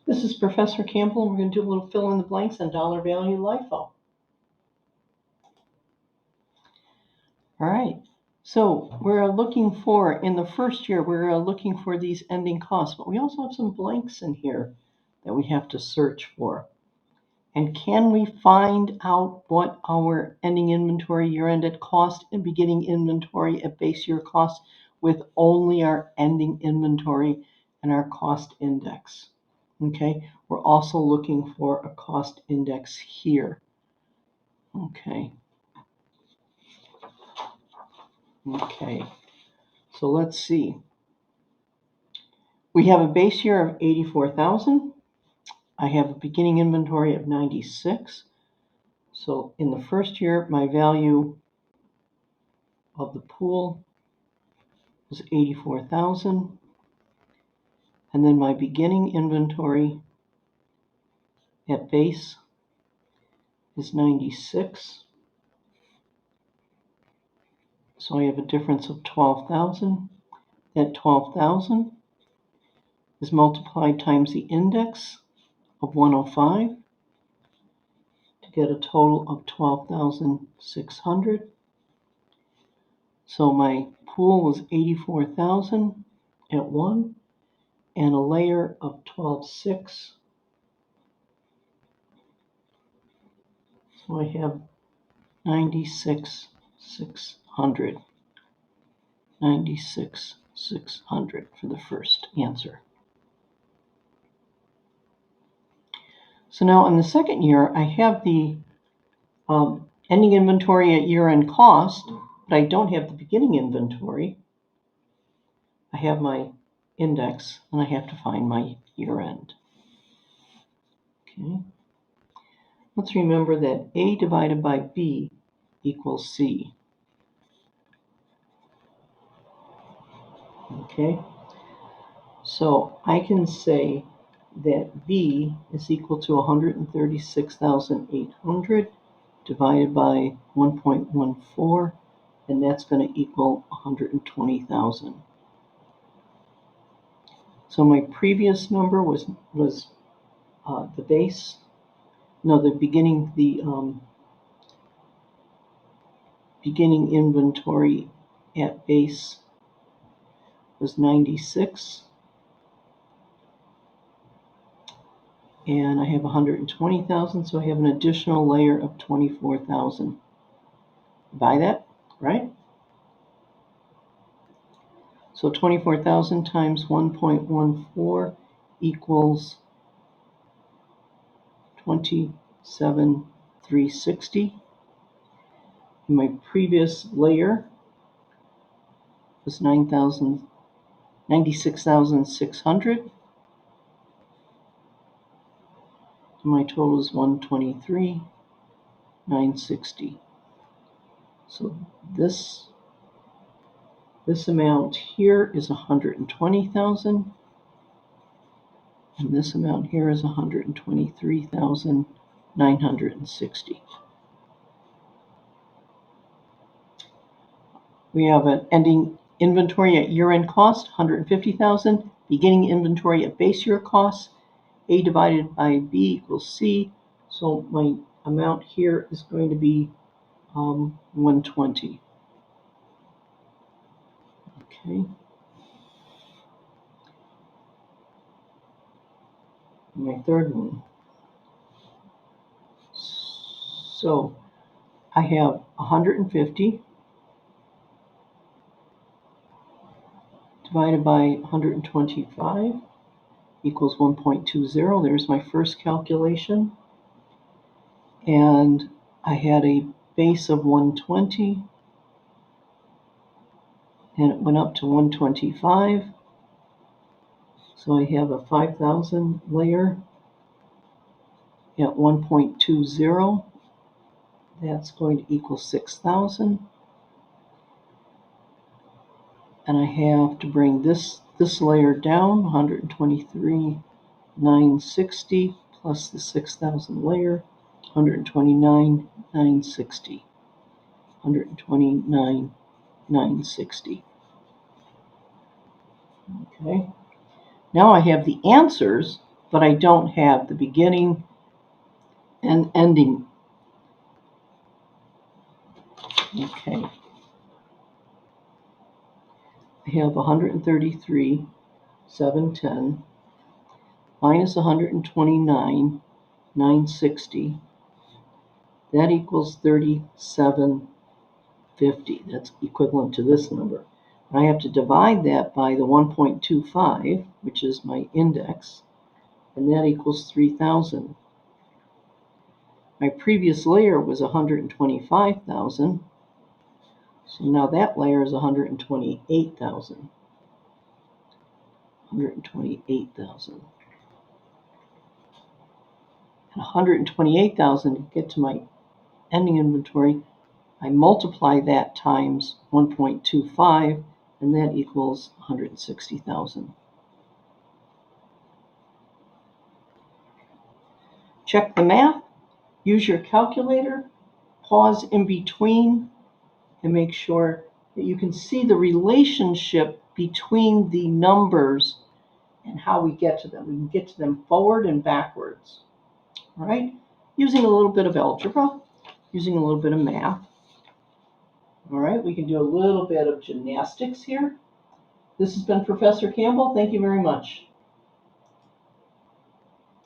This is Professor Campbell, and we're going to do a little fill in the blanks on dollar value LIFO. All right. So we're looking for, in the first year, we're looking for these ending costs, but we also have some blanks in here that we have to search for. And can we find out what our ending inventory year-end at cost and beginning inventory at base year cost with only our ending inventory and our cost index? Okay, we're also looking for a cost index here. Okay, so let's see. We have a base year of 84,000. I have a beginning inventory of 96. So in the first year, my value of the pool was 84,000. And then my beginning inventory at base is 96. So I have a difference of 12,000. That 12,000 is multiplied times the index of 105 to get a total of 12,600. So my pool was 84,000 at 1 and a layer of 12,600. So I have 96,600. 96,600 for the first answer. So now in the second year, I have the ending inventory at year-end cost, but I don't have the beginning inventory. I have my index, and I have to find my year-end. Okay. Let's remember that A divided by B equals C. Okay. So I can say that B is equal to 136,800 divided by 1.14, and that's going to equal 120,000. So my previous number was the base. No, the beginning inventory at base was 96. And I have 120,000, so I have an additional layer of 24,000. Buy that, right? So 24,000 times 1.14 equals 27,360. And my previous layer was 96,600. My total is 123,960. So this amount here is 120,000, and this amount here is 123,960. We have an ending inventory at year-end cost, 150,000. Beginning inventory at base year cost, A divided by B equals C. So my amount here is going to be 120. Okay. My third one. So I have 150 divided by 125 equals 1.20. There's my first calculation. And I had a base of 120, and it went up to 125. So I have a 5,000 layer at 1.20. That's going to equal 6,000. And I have to bring this layer down, 123,960 plus the 6,000 layer, 129,960. 129,960. Okay. Now I have the answers but I don't have the beginning and ending. Okay. I have 133, 710, minus 129, 960. That equals 3750. That's equivalent to this number. I have to divide that by the 1.25, which is my index, and that equals 3000. My previous layer was 125,000, so now that layer is 128,000. 128,000. 128,000 to get to my ending inventory, I multiply that times 1.25, and that equals 160,000. Check the math, use your calculator, pause in between, and make sure that you can see the relationship between the numbers and how we get to them. We can get to them forward and backwards. All right? Using a little bit of algebra, using a little bit of math. All right, we can do a little bit of gymnastics here. This has been Professor Campbell. Thank you very much.